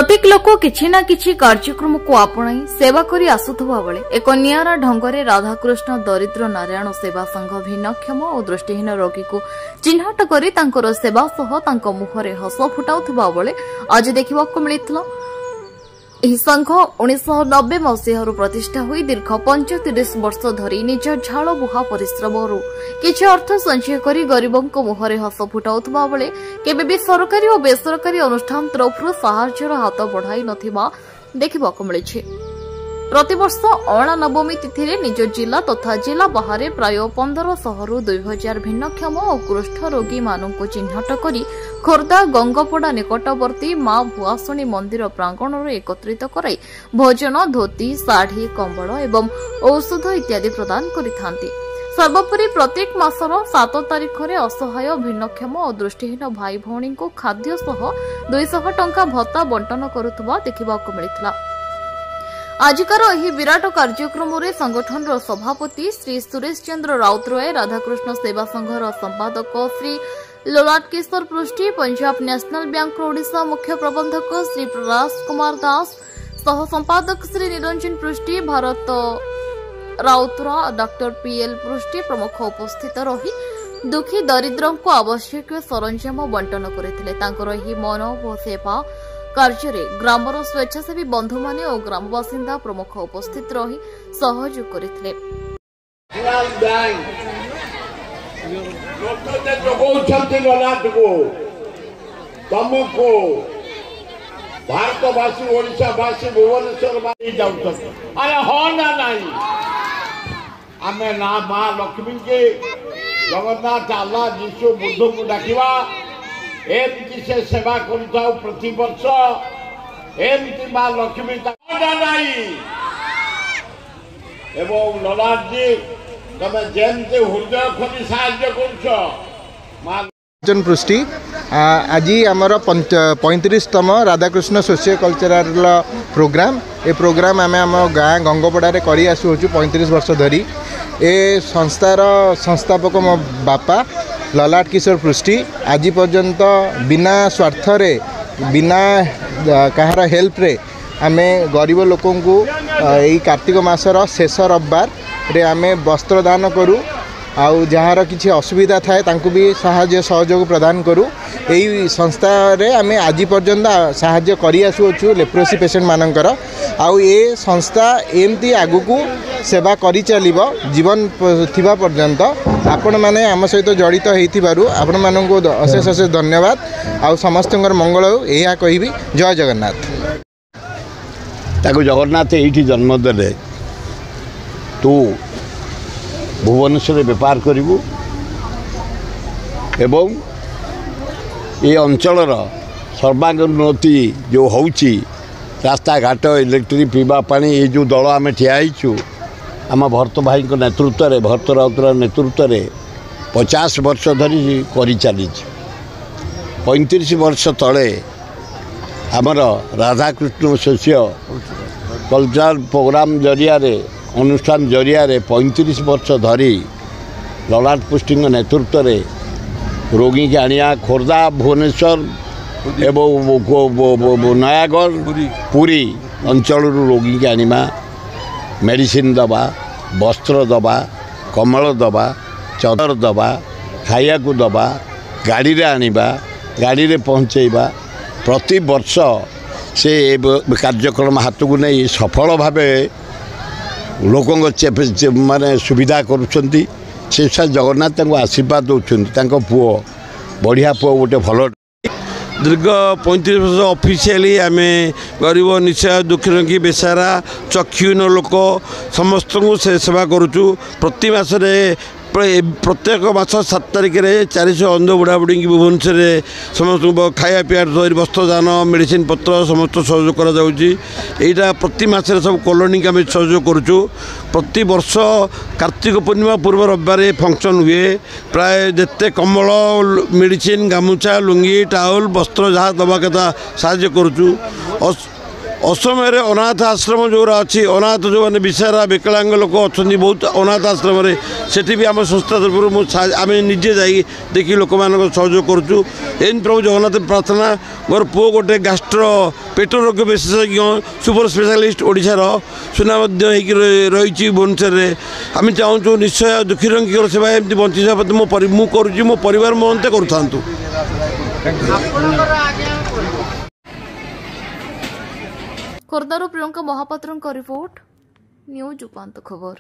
प्रत्येक लोक किछि ना किछि कार्यक्रम को आपणाई सेवा करी आसुथबा बेले एक नियारा ढंगरे राधाकृष्ण दरिद्र नारायण सेवा संघ भिन्नक्षम और दृष्टिहीन रोगी को चिन्हट करी तांकर सेवा सह तांको मुहरे हस फुटाउथबा बेले आज देखिबाको मिलितला। ଏହି ସଂଘ 1990 ମସିହାରୁ ପ୍ରତିଷ୍ଠା ହୋଇ ଦୀର୍ଘ 35 ବର୍ଷ ଧରି ନିଜ ଝାଳ ବୁହା ପରିଶ୍ରମରୁ କିଛି ଅର୍ଥ ସଞ୍ଚୟ କରି ଗରିବଙ୍କ ମୁହଁରେ ହସ ଫୁଟାଉଥିବା ବେଳେ କେବେ ବି ସରକାରୀ ଓ ବେସରକାରୀ ଅନୁଷ୍ଠାନ ତରଫରୁ ସାହାଯ୍ୟର ହାତ ବଢ଼ାଇ ନଥିବା ଦେଖିବାକୁ ମିଳିଛି। प्रतिवर्ष अणा नवमी तिथि निज जिला तथा जिला बाहर प्राय 1500 रु 2000 भिन्नक्षम और कुष्ठ रोगी मानू चिन्हट करी खोर्धा गंगपड़ा निकटवर्ती मां भुआसुणी मंदिर प्रांगण एकत्रित कराई भोजन धोती साढ़ी कंबल एवं औषध इत्यादि प्रदान करिथांती। सर्वोपरि प्रत्येक मासर 7 तारिख में असहाय भिन्नक्षम और दृष्टिहीन भाई भौणी को खाद्य सह 200 टंका भत्ता बंटन करुवा देखा मिलता। आजिकार यह विराट कार्यक्रम में संगठन सभापति श्री सुरेश चंद्र राउतराय, राधाकृष्ण सेवा संघर संपादक श्री ललाट किशोर पृष्टि, पंजाब नेशनल बैंक ओडिशा मुख्य प्रबंधक श्री प्ररास कुमार दास, सह संपादक श्री निरंजन पृष्टि, भारत राउतरा, डॉक्टर पीएल पृष्टि प्रमुख उपस्थित रही दुखी दरिद्रों को आवश्यक सरंजाम बंटन करथिले। तांकर एही मानव सेवा कार्य ग्रामर स्वेच्छासेवी बंधु माने और ग्राम बासिंदा प्रमुख उपस्थित रही सहयोग करथिले। भारतवासी ओडिशावासी भुवनेश्वर अरे हाँ ना नहीं आम ना माँ लक्ष्मी के जगन्नाथ आल्ला जीशु बुद्ध को डाकिवा एमती से सेवा करता प्रति वर्ष एमती माँ लक्ष्मी एवं ललाट जी तमें जेमती हृदय खोली साहाय्य कर पृष्टि आज आमर 35तम राधाकृष्ण सोशियो कल्चरल प्रोग्राम ए प्रोग्राम आम आम गाँ गंगपड़ा कर 35 वर्ष धरी ए संस्थार संस्थापक मो बापा ललाट किशोर पृष्टि आज पर्यंत बिना स्वार्थ रे बिना कहार हेल्प रे आमे गरीब लोकों को यही कार्तिक मासर शेष रविवार रे आमे वस्त्र दान करूँ आउ जार किसी असुविधा थाए तांकु भी साहाय्य सहयोग प्रदान करूँ। यही संस्था रे आमे आज पर्यंत साहाय्य करी आसुछु लेप्रोसी पेशेंट मानकर आउ ये संस्था एमती आगुकू सेवा करी चलिबो जीवन थिबा पर्यंत। आपण माने आम सहित जड़ित होइथिबारु आपण माननकु अशेष अशेष धन्यवाद आउ समस्तंकर मंगल हो एहा कहिबी। जय जगन्नाथ। ताको जगन्नाथ एठी जन्म देले तू भुवनेश्वर बेपार करू एवं ये अंचलर सर्वांगोन्नति जो होउची रास्ता घाट इलेक्ट्रिक पीवा पानी ये जो दल आम ठियाईचु आम भरत भाई नेतृत्व में भरत राउतर नेतृत्व में 50 वर्ष धरी करी चली 35 वर्ष तले आमर राधाकृष्ण सोशियो कल्चरल प्रोग्राम जरिया अनुष्ठान जरिया 35 वर्ष धरी ललाट पुष्टि नेतृत्व में रोगी के आनिया खोर्धा भुवनेश्वर एवं नयागढ़ पुरी अंचल रोगी के आनिमा मेडिसिन दबा वस्त्र दबा कमल दबा चदर दबा खाया को दबा गाड़ी रे आनिबा गाड़ी रे पहुँचेबा प्रति वर्ष से कार्यक्रम हाथ को नहीं सफल भावे लोकों माने सुविधा करुँच से जगन्नाथ आशीर्वाद दौरान पुओ बढ़िया पुओ गोटे भल दीर्घ 35 वर्ष ऑफिशियली आम गरीब निश्चय दुखी बेसारा चक्षुहीन लोक समस्त को सेवा करुचु। प्रति मासरे प्रत्येक मास 7 तारिख में 400 अंध बुढ़ा बुढ़ी की भुवनेश्वर समस्त खाया पीया वस्त्र दान मेडिसिन पत्र समस्त सहयोग करा प्रति मासरे सब कॉलोनी आम सहयोग करुचु। प्रति वर्ष कार्तिक पूर्णिमा पूर्व रविवार फंक्शन हुए प्राय जिते कमल मेडिसिन गामुछा लुंगी टाउल वस्त्र जहाँ दबा कथा साहाय्य करुचु। असमय अनाथ आश्रम जो अच्छी अनाथ जो मैंने विषारा विकलांग लोक अच्छा बहुत अनाथ आश्रम से भी आम संस्था तरफ आम निजे जा देखिए लोक मान सहयोग करुँ। एन प्रभु जगन्नाथ प्रार्थना मोर पुओ गोटे गास्ट्रो पेट रोग विशेषज्ञ सुपर स्पेशलिस्ट ओडिशार सुनाम रही भुवनेश्वर में आम चाहूँ निश्चय दुखी रंगी सेवा एमती बंची मु करुँच मो परिवार मते करूँ। खोर्धारू प्रियंका महापात्र रिपोर्ट न्यूज उपांत खबर।